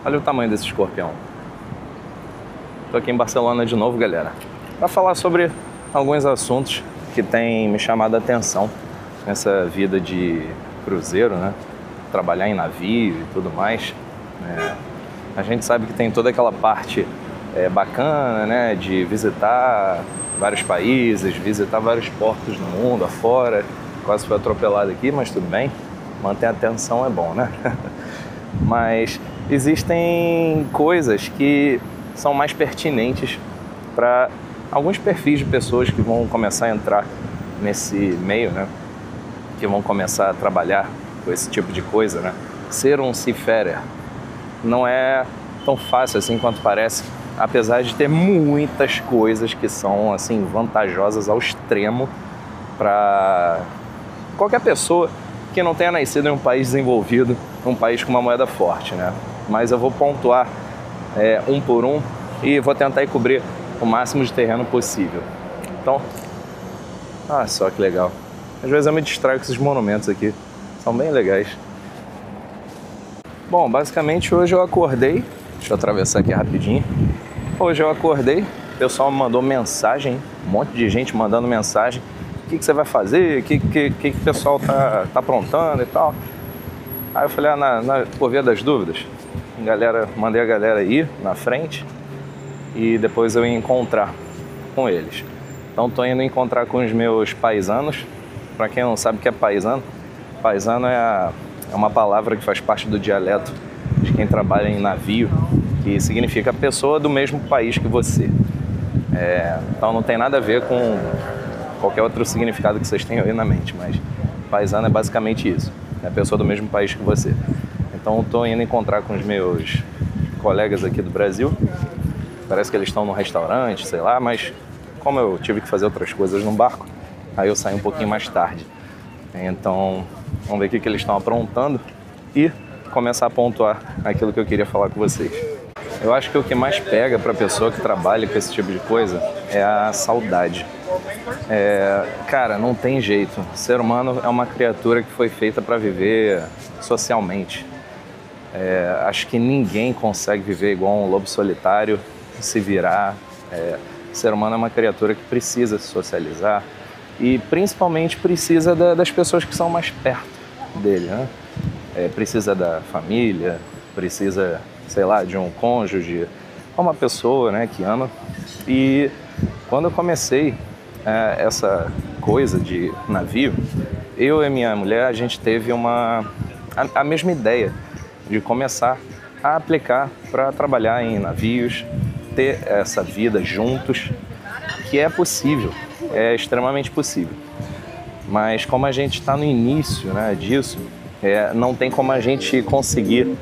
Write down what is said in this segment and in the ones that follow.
Olha o tamanho desse escorpião. Tô aqui em Barcelona de novo, galera, para falar sobre alguns assuntos que têm me chamado a atenção nessa vida de cruzeiro, né? Trabalhar em navio e tudo mais. A gente sabe que tem toda aquela parte bacana, né? De visitar vários países, visitar vários portos no mundo, afora. Quase foi atropelado aqui, mas tudo bem. Manter a atenção é bom, né? Mas existem coisas que são mais pertinentes para alguns perfis de pessoas que vão começar a entrar nesse meio, né? Que vão começar a trabalhar com esse tipo de coisa, né? Ser um seafarer não é tão fácil assim quanto parece, apesar de ter muitas coisas que são assim vantajosas ao extremo para qualquer pessoa que não tenha nascido em um país desenvolvido, um país com uma moeda forte, né? Mas eu vou pontuar um por um e vou tentar cobrir o máximo de terreno possível. Então, só que legal. Às vezes eu me distraio com esses monumentos aqui, são bem legais. Bom, basicamente hoje eu acordei, deixa eu atravessar aqui rapidinho. Hoje eu acordei, o pessoal me mandou mensagem, um monte de gente mandando mensagem. O que você vai fazer? O que o pessoal tá aprontando e tal? Aí eu falei, por via das dúvidas, mandei a galera ir na frente e depois eu ia encontrar com eles. Então tô indo encontrar com os meus paisanos. Para quem não sabe o que é paisano, paisano é uma palavra que faz parte do dialeto de quem trabalha em navio, que significa pessoa do mesmo país que você. Então não tem nada a ver com qualquer outro significado que vocês tenham aí na mente, mas paisano é basicamente isso, é a pessoa do mesmo país que você. Então estou indo encontrar com os meus colegas aqui do Brasil, parece que eles estão num restaurante, sei lá, mas como eu tive que fazer outras coisas no barco, aí eu saí um pouquinho mais tarde. Então vamos ver o que eles estão aprontando e começar a pontuar aquilo que eu queria falar com vocês. Eu acho que o que mais pega para a pessoa que trabalha com esse tipo de coisa é a saudade. Cara, não tem jeito. O ser humano é uma criatura que foi feita para viver socialmente. Acho que ninguém consegue viver igual um lobo solitário, se virar. O ser humano é uma criatura que precisa se socializar e principalmente precisa das pessoas que são mais perto dele, né? Precisa da família, precisa, sei lá, de um cônjuge, uma pessoa, né, que ama. E quando eu comecei essa coisa de navio, eu e minha mulher, a gente teve a mesma ideia de começar a aplicar para trabalhar em navios, ter essa vida juntos, que é possível, é extremamente possível. Mas como a gente está no início, né, disso, não tem como a gente conseguir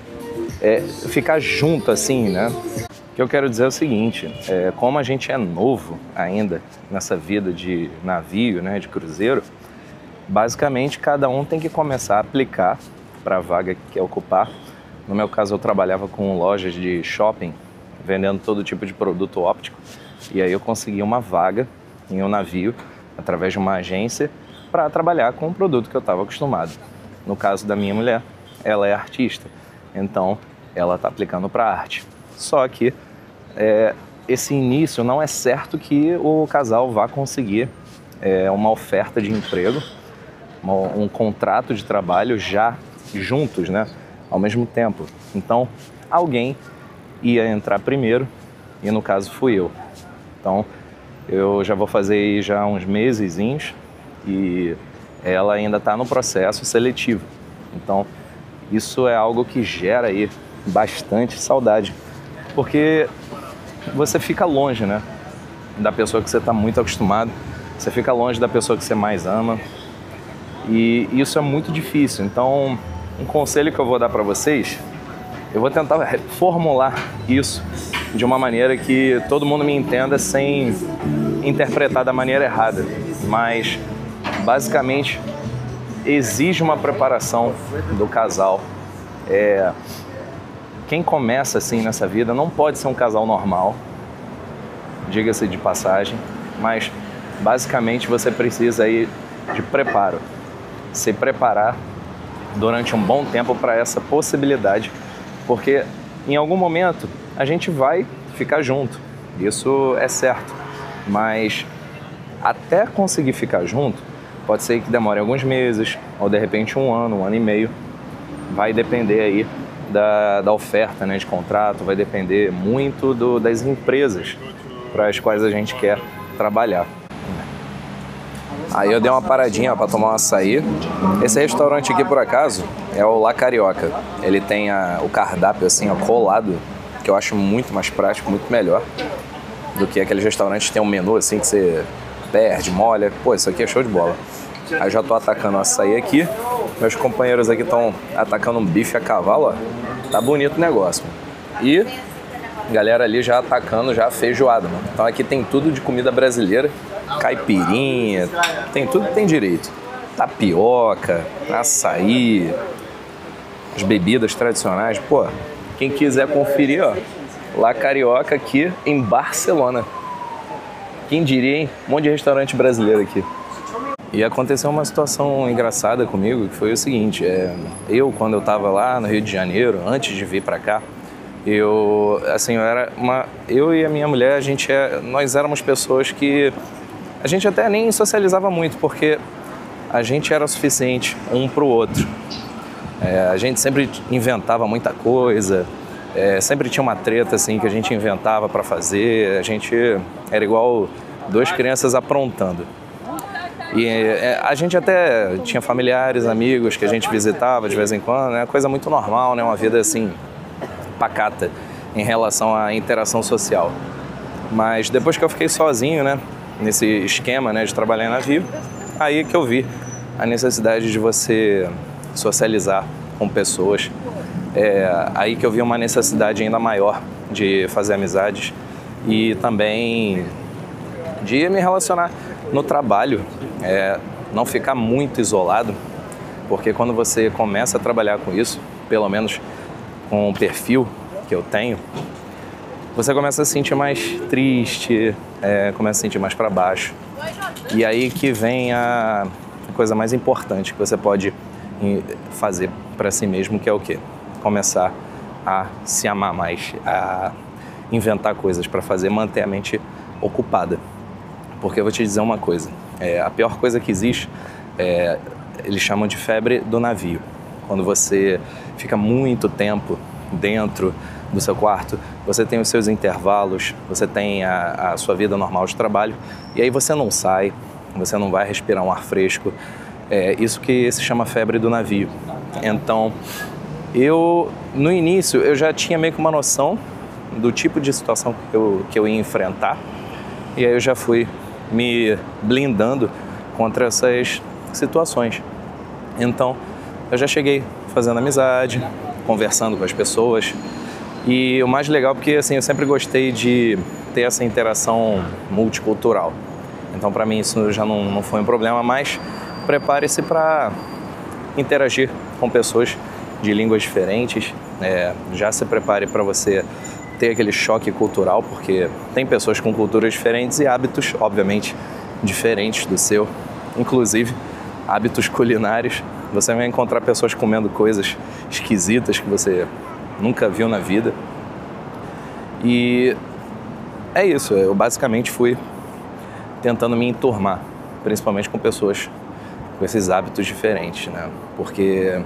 ficar junto assim, né? O que eu quero dizer é o seguinte, como a gente é novo ainda nessa vida de navio, né, de cruzeiro, basicamente cada um tem que começar a aplicar para a vaga que quer ocupar. No meu caso eu trabalhava com lojas de shopping, vendendo todo tipo de produto óptico, e aí eu consegui uma vaga em um navio, através de uma agência, para trabalhar com um produto que eu estava acostumado. No caso da minha mulher, ela é artista, então ela está aplicando para arte. Só que esse início não é certo que o casal vá conseguir uma oferta de emprego, um contrato de trabalho já juntos, né, ao mesmo tempo. Então alguém ia entrar primeiro e no caso fui eu. Então eu já vou fazer aí já uns mesezinhos e ela ainda está no processo seletivo. Então isso é algo que gera aí bastante saudade, porque você fica longe, né, da pessoa que você está muito acostumado, você fica longe da pessoa que você mais ama e isso é muito difícil. Então um conselho que eu vou dar para vocês, eu vou tentar formular isso de uma maneira que todo mundo me entenda sem interpretar da maneira errada, mas basicamente exige uma preparação do casal. Quem começa assim nessa vida não pode ser um casal normal, diga-se de passagem, mas basicamente você precisa aí de preparo, se preparar durante um bom tempo para essa possibilidade, porque Em algum momento a gente vai ficar junto, isso é certo, mas até conseguir ficar junto, pode ser que demore alguns meses, ou de repente um ano e meio, vai depender aí da oferta, né, de contrato, vai depender muito das empresas para as quais a gente quer trabalhar. Aí eu dei uma paradinha para tomar um açaí. Esse restaurante aqui, por acaso, é o La Carioca. Ele tem o cardápio assim, ó, colado, que eu acho muito mais prático, muito melhor do que aqueles restaurantes que tem um menu assim que você perde, molha. Pô, isso aqui é show de bola. Aí eu já tô atacando o açaí aqui. Meus companheiros aqui estão atacando um bife a cavalo, ó. Tá bonito o negócio. E a galera ali já atacando já a feijoada, mano. Então aqui tem tudo de comida brasileira. Caipirinha, tem tudo que tem direito. Tapioca, açaí, as bebidas tradicionais. Pô, quem quiser conferir, ó, La Carioca aqui em Barcelona. Quem diria, hein? Um monte de restaurante brasileiro aqui. E aconteceu uma situação engraçada comigo, que foi o seguinte, eu quando eu tava lá no Rio de Janeiro, antes de vir pra cá, eu e a minha mulher, nós éramos pessoas que a gente até nem socializava muito, porque a gente era o suficiente um pro outro. A gente sempre inventava muita coisa, sempre tinha uma treta assim que a gente inventava para fazer, a gente era igual duas crianças aprontando. E a gente até tinha familiares, amigos que a gente visitava de vez em quando, né? Coisa muito normal, né? Uma vida assim, pacata em relação à interação social. Mas depois que eu fiquei sozinho, né? Nesse esquema, né, de trabalhar em navio, aí que eu vi a necessidade de você socializar com pessoas. Aí que eu vi uma necessidade ainda maior de fazer amizades e também de me relacionar no trabalho, não ficar muito isolado, porque quando você começa a trabalhar com isso, pelo menos com o perfil que eu tenho, você começa a se sentir mais triste, começa a se sentir mais para baixo. E aí que vem a coisa mais importante que você pode fazer para si mesmo, que é o quê? Começar a se amar mais, a inventar coisas para fazer, manter a mente ocupada. Porque eu vou te dizer uma coisa, a pior coisa que existe, eles chamam de febre do navio. Quando você fica muito tempo dentro do seu quarto, você tem os seus intervalos, você tem a sua vida normal de trabalho, e aí você não sai, você não vai respirar um ar fresco. Isso que se chama febre do navio. Então, no início, eu já tinha meio que uma noção do tipo de situação que eu ia enfrentar, e aí eu já fui me blindando contra essas situações. Então, eu já cheguei fazendo amizade, conversando com as pessoas. E o mais legal, porque assim, eu sempre gostei de ter essa interação multicultural. Então, para mim, isso já não foi um problema, mas prepare-se para interagir com pessoas de línguas diferentes. Já se prepare para você ter aquele choque cultural, porque tem pessoas com culturas diferentes e hábitos, obviamente, diferentes do seu. Inclusive, hábitos culinários. Você vai encontrar pessoas comendo coisas esquisitas que você nunca viu na vida. E é isso, eu basicamente fui tentando me enturmar, principalmente com pessoas com esses hábitos diferentes, né? Porque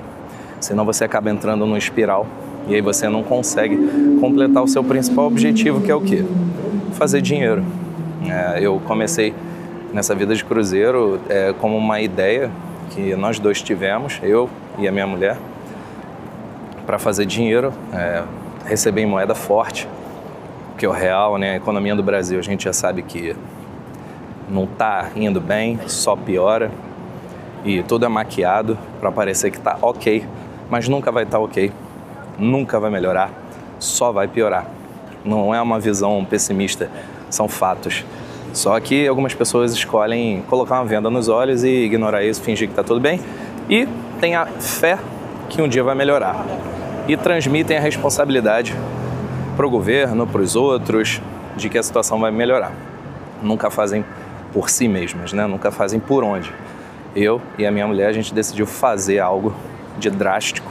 senão você acaba entrando numa espiral e aí você não consegue completar o seu principal objetivo, que é o quê? Fazer dinheiro. Eu comecei nessa vida de cruzeiro como uma ideia que nós dois tivemos, eu e a minha mulher, para fazer dinheiro, receber em moeda forte, porque o real, né, a economia do Brasil, a gente já sabe que não está indo bem, só piora, e tudo é maquiado para parecer que está ok, mas nunca vai estar ok, nunca vai melhorar, só vai piorar. Não é uma visão pessimista, são fatos. Só que algumas pessoas escolhem colocar uma venda nos olhos e ignorar isso, fingir que está tudo bem, e tem a fé que um dia vai melhorar. E transmitem a responsabilidade para o governo, para os outros, de que a situação vai melhorar. Nunca fazem por si mesmas, né? Nunca fazem por onde. Eu e a minha mulher, a gente decidiu fazer algo de drástico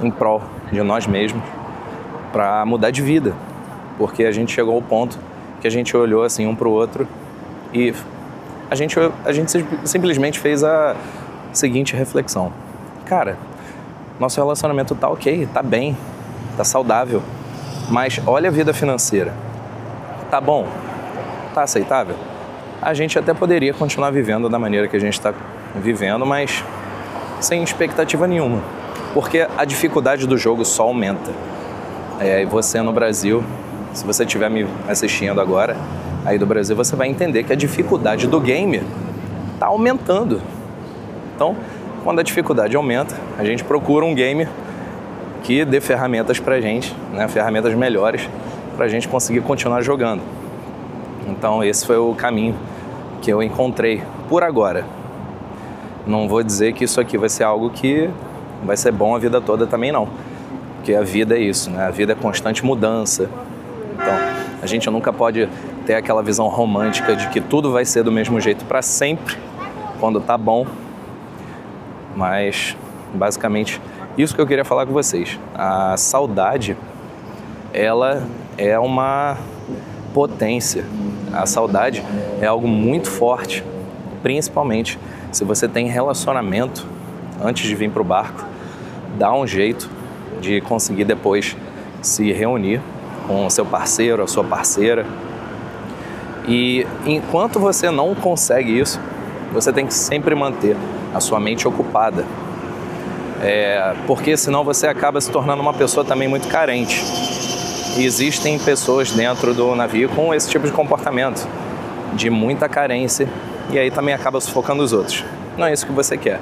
em prol de nós mesmos para mudar de vida, porque a gente chegou ao ponto que a gente olhou assim um para o outro e a gente simplesmente fez a seguinte reflexão: cara, nosso relacionamento tá ok, tá bem, tá saudável, mas olha a vida financeira, tá bom, tá aceitável? A gente até poderia continuar vivendo da maneira que a gente está vivendo, mas sem expectativa nenhuma, porque a dificuldade do jogo só aumenta. E você no Brasil, se você estiver me assistindo agora, aí do Brasil, você vai entender que a dificuldade do game está aumentando. Então, quando a dificuldade aumenta, a gente procura um game que dê ferramentas pra gente, né, ferramentas melhores pra gente conseguir continuar jogando. Então, esse foi o caminho que eu encontrei por agora. Não vou dizer que isso aqui vai ser algo que vai ser bom a vida toda também não, porque a vida é isso, né? A vida é constante mudança. Então, a gente nunca pode ter aquela visão romântica de que tudo vai ser do mesmo jeito para sempre, quando tá bom. Mas, basicamente, isso que eu queria falar com vocês. A saudade, ela é uma potência. A saudade é algo muito forte, principalmente se você tem relacionamento antes de vir para o barco. Dá um jeito de conseguir depois se reunir com o seu parceiro, a sua parceira. E enquanto você não consegue isso, você tem que sempre manter a sua mente ocupada. Porque senão você acaba se tornando uma pessoa também muito carente. E existem pessoas dentro do navio com esse tipo de comportamento, de muita carência, e aí também acaba sufocando os outros. Não é isso que você quer.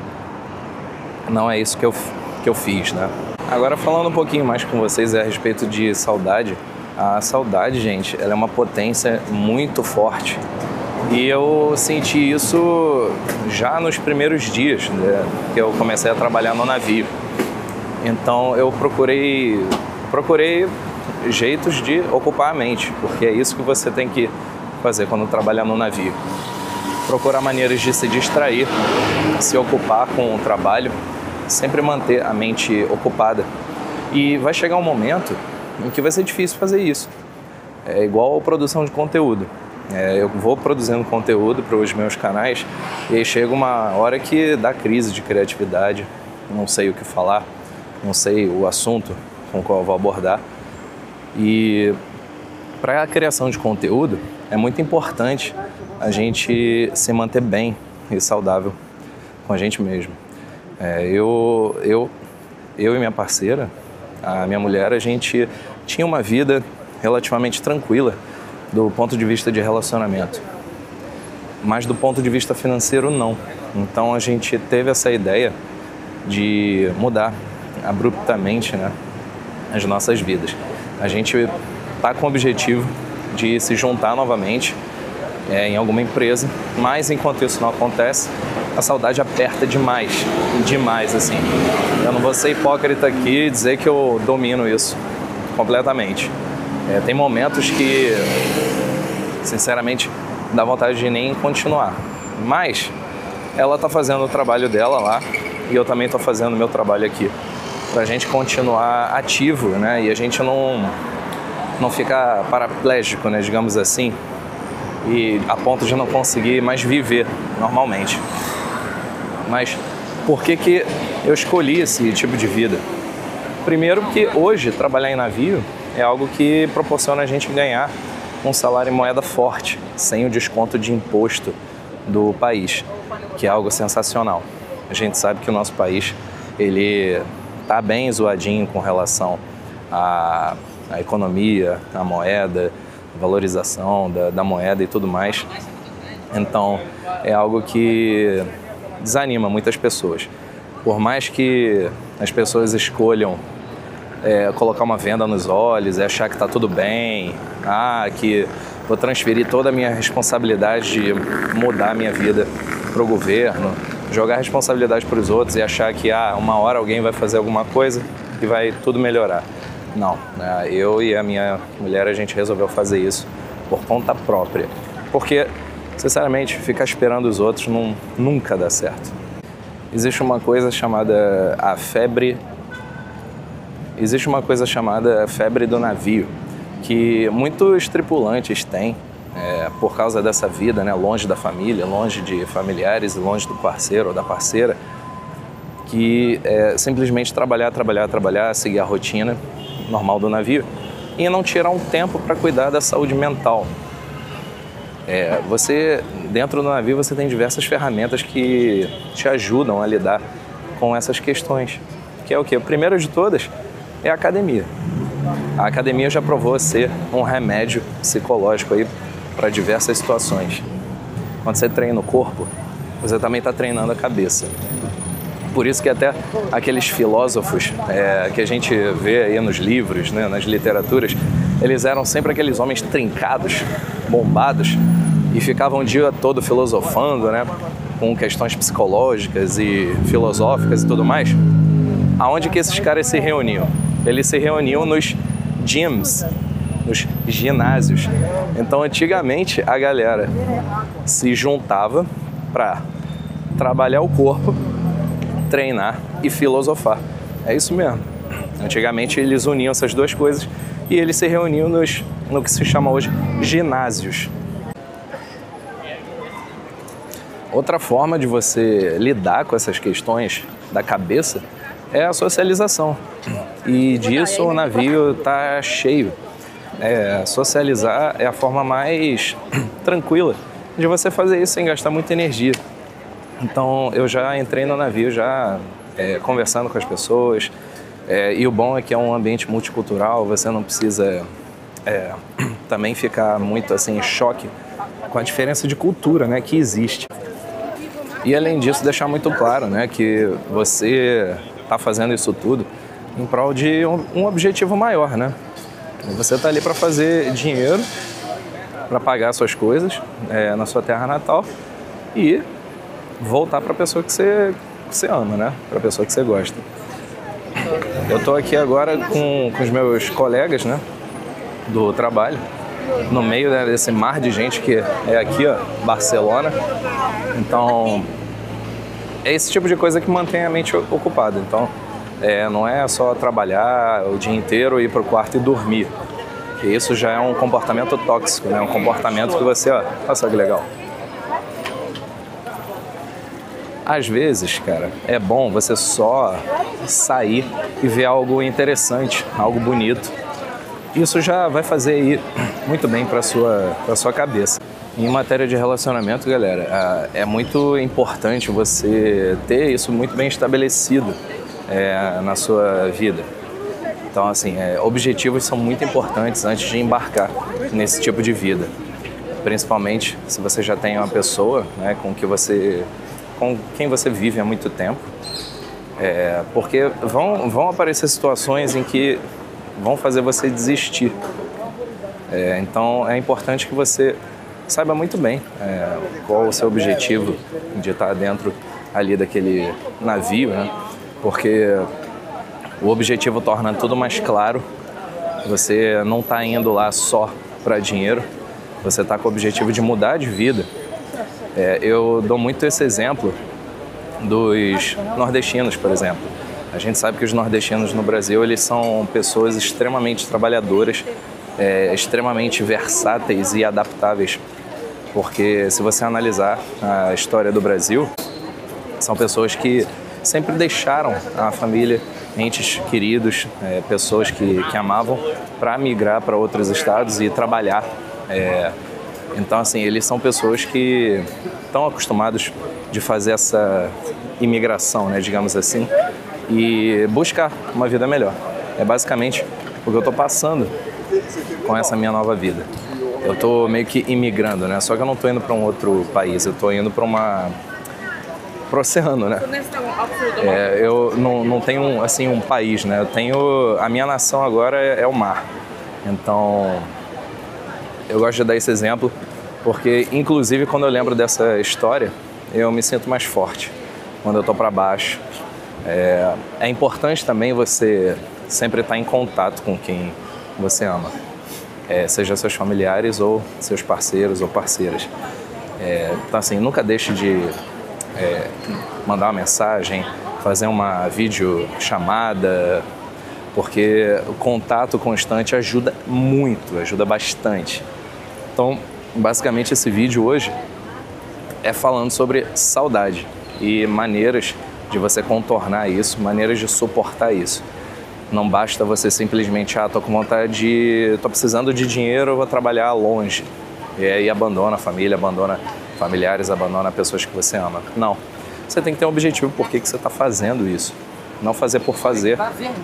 Não é isso que eu fiz, né? Agora, falando um pouquinho mais com vocês a respeito de saudade. A saudade, gente, ela é uma potência muito forte. E eu senti isso já nos primeiros dias, né, que eu comecei a trabalhar no navio. Então eu procurei jeitos de ocupar a mente, porque é isso que você tem que fazer quando trabalhar no navio. Procurar maneiras de se distrair, se ocupar com o trabalho, sempre manter a mente ocupada. E vai chegar um momento em que vai ser difícil fazer isso. É igual a produção de conteúdo. Eu vou produzindo conteúdo para os meus canais e aí chega uma hora que dá crise de criatividade, não sei o que falar, não sei o assunto com o qual eu vou abordar. E para a criação de conteúdo é muito importante a gente se manter bem e saudável com a gente mesmo. Eu e minha parceira, a minha mulher, a gente tinha uma vida relativamente tranquila do ponto de vista de relacionamento, mas do ponto de vista financeiro não. Então a gente teve essa ideia de mudar abruptamente, né, as nossas vidas. A gente está com o objetivo de se juntar novamente em alguma empresa, mas enquanto isso não acontece, a saudade aperta demais, assim. Eu não vou ser hipócrita aqui e dizer que eu domino isso completamente. Tem momentos que, sinceramente, dá vontade de nem continuar. Mas ela está fazendo o trabalho dela lá e eu também estou fazendo o meu trabalho aqui. Pra gente continuar ativo, né? E a gente não ficar paraplégico, né? Digamos assim. E a ponto de não conseguir mais viver normalmente. Mas por que eu escolhi esse tipo de vida? Primeiro porque hoje trabalhar em navio é algo que proporciona a gente ganhar um salário em moeda forte, sem o desconto de imposto do país, que é algo sensacional. A gente sabe que o nosso país, ele está bem zoadinho com relação à economia, à moeda, valorização da moeda e tudo mais. Então, é algo que desanima muitas pessoas. Por mais que as pessoas escolham colocar uma venda nos olhos e achar que está tudo bem, que vou transferir toda a minha responsabilidade de mudar a minha vida para o governo, jogar a responsabilidade para os outros e achar que uma hora alguém vai fazer alguma coisa e vai tudo melhorar. Não, eu e a minha mulher, a gente resolveu fazer isso por conta própria, porque, sinceramente, ficar esperando os outros nunca dá certo. Existe uma coisa chamada a febre existe uma coisa chamada febre do navio, que muitos tripulantes têm por causa dessa vida, né, longe da família, longe de familiares e longe do parceiro ou da parceira, que é simplesmente trabalhar, seguir a rotina normal do navio e não tirar um tempo para cuidar da saúde mental. Você, dentro do navio, você tem diversas ferramentas que te ajudam a lidar com essas questões. Que é o quê? A primeira de todas é a academia. A academia já provou ser um remédio psicológico aí para diversas situações. Quando você treina o corpo, você também está treinando a cabeça. Por isso que até aqueles filósofos que a gente vê aí nos livros, né, nas literaturas, eles eram sempre aqueles homens trincados, bombados, e ficavam o dia todo filosofando, né, com questões psicológicas e filosóficas e tudo mais. Aonde que esses caras se reuniam? Eles se reuniam nos gyms, nos ginásios. Então, antigamente, a galera se juntava para trabalhar o corpo, treinar e filosofar. É isso mesmo. Antigamente, eles uniam essas duas coisas e eles se reuniam no que se chama hoje ginásios. Outra forma de você lidar com essas questões da cabeça é a socialização. E disso o navio está cheio. Socializar é a forma mais tranquila de você fazer isso sem gastar muita energia. Então eu já entrei no navio já conversando com as pessoas, e o bom é que é um ambiente multicultural, você não precisa também ficar muito assim em choque com a diferença de cultura, né, que existe. E além disso deixar muito claro, né, que você está fazendo isso tudo em prol de um objetivo maior, né? Você está ali para fazer dinheiro, para pagar suas coisas na sua terra natal e voltar para a pessoa que você ama, né? Para a pessoa que você gosta. Eu estou aqui agora com os meus colegas, né, do trabalho, no meio desse mar de gente que é aqui, ó, Barcelona. Então, é esse tipo de coisa que mantém a mente ocupada. Então, não é só trabalhar o dia inteiro, ir para o quarto e dormir. Que isso já é um comportamento tóxico, né? Um comportamento que você, ó, olha só que legal. Às vezes, cara, é bom você só sair e ver algo interessante, algo bonito. Isso já vai fazer aí muito bem para sua cabeça. Em matéria de relacionamento, galera, é muito importante você ter isso muito bem estabelecido na sua vida. Então, assim, objetivos são muito importantes antes de embarcar nesse tipo de vida. Principalmente se você já tem uma pessoa, né, com quem você vive há muito tempo. Porque vão aparecer situações em que vão fazer você desistir. Então, é importante que você saiba muito bem qual o seu objetivo de estar dentro ali daquele navio, né? Porque o objetivo torna tudo mais claro. Você não está indo lá só para dinheiro, você está com o objetivo de mudar de vida. Eu dou muito esse exemplo dos nordestinos, por exemplo. A gente sabe que os nordestinos no Brasil, eles são pessoas extremamente trabalhadoras, extremamente versáteis e adaptáveis. Porque se você analisar a história do Brasil, são pessoas que sempre deixaram a família, entes queridos, pessoas que amavam, para migrar para outros estados e trabalhar. Então, assim, eles são pessoas que estão acostumados de fazer essa imigração, né, digamos assim, e buscar uma vida melhor. É basicamente o que eu estou passando com essa minha nova vida. Eu estou meio que imigrando, né? Só que eu não estou indo para um outro país, eu estou indo para o oceano, né? Eu não tenho assim um país, né? A minha nação agora é o mar. Então, eu gosto de dar esse exemplo porque, inclusive, quando eu lembro dessa história, eu me sinto mais forte quando eu estou para baixo. É importante também você sempre estar em contato com quem você ama, seja seus familiares ou seus parceiros ou parceiras. Então, assim, nunca deixe de mandar uma mensagem, fazer uma videochamada, porque o contato constante ajuda muito, ajuda bastante. Então, basicamente esse vídeo hoje é falando sobre saudade e maneiras de você contornar isso, maneiras de suportar isso. Não basta você simplesmente, tô com vontade tô precisando de dinheiro, eu vou trabalhar longe. E aí abandona a família, abandona familiares, abandona pessoas que você ama. Não, você tem que ter um objetivo por que você está fazendo isso. Não fazer por fazer,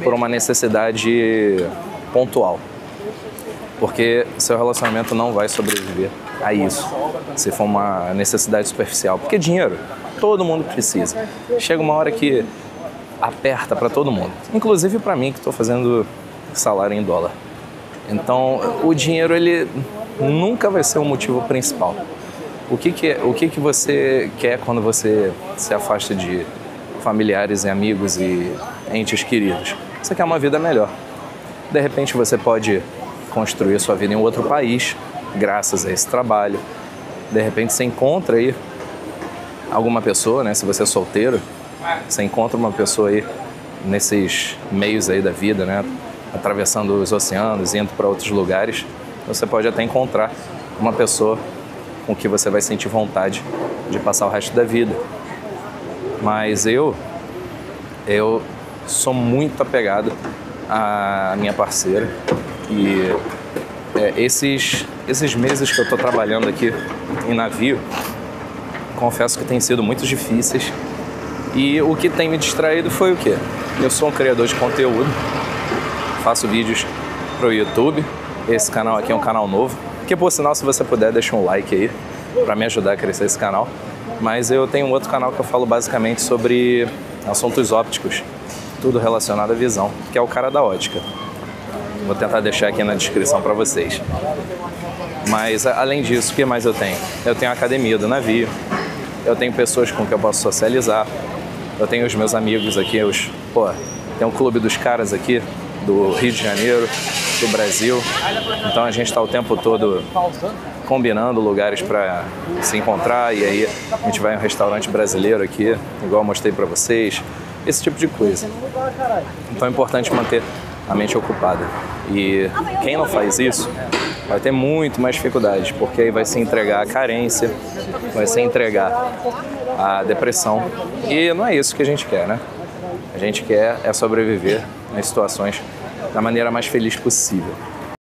por uma necessidade pontual. Porque seu relacionamento não vai sobreviver a isso, se for uma necessidade superficial. Porque dinheiro, todo mundo precisa. Chega uma hora que aperta para todo mundo, inclusive para mim que estou fazendo salário em dólar. Então, o dinheiro ele nunca vai ser o motivo principal. O que você quer quando você se afasta de familiares e amigos e entes queridos? Você quer uma vida melhor. De repente você pode construir sua vida em outro país, graças a esse trabalho. De repente você encontra aí alguma pessoa, né? Se você é solteiro, você encontra uma pessoa aí nesses meios aí da vida, né? Atravessando os oceanos, indo para outros lugares. Você pode até encontrar uma pessoa com que você vai sentir vontade de passar o resto da vida. Mas eu sou muito apegado à minha parceira e esses meses que eu estou trabalhando aqui em navio, confesso que tem sido muito difíceis. E o que tem me distraído foi o quê? Eu sou um criador de conteúdo, faço vídeos para o YouTube. Esse canal aqui é um canal novo, que por sinal, se você puder, deixa um like aí para me ajudar a crescer esse canal. Mas eu tenho um outro canal que eu falo basicamente sobre assuntos ópticos, tudo relacionado à visão, que é o Cara da Ótica. Vou tentar deixar aqui na descrição para vocês. Mas além disso, o que mais eu tenho? Eu tenho a academia do navio, eu tenho pessoas com quem eu posso socializar, eu tenho os meus amigos aqui, tem um clube dos caras aqui, do Rio de Janeiro, do Brasil. Então a gente está o tempo todo combinando lugares para se encontrar, e aí a gente vai em um restaurante brasileiro aqui, igual eu mostrei para vocês, esse tipo de coisa. Então é importante manter a mente ocupada. E quem não faz isso vai ter muito mais dificuldade, porque aí vai se entregar à carência, vai se entregar à depressão. E não é isso que a gente quer, né? A gente quer sobreviver nas situações da maneira mais feliz possível.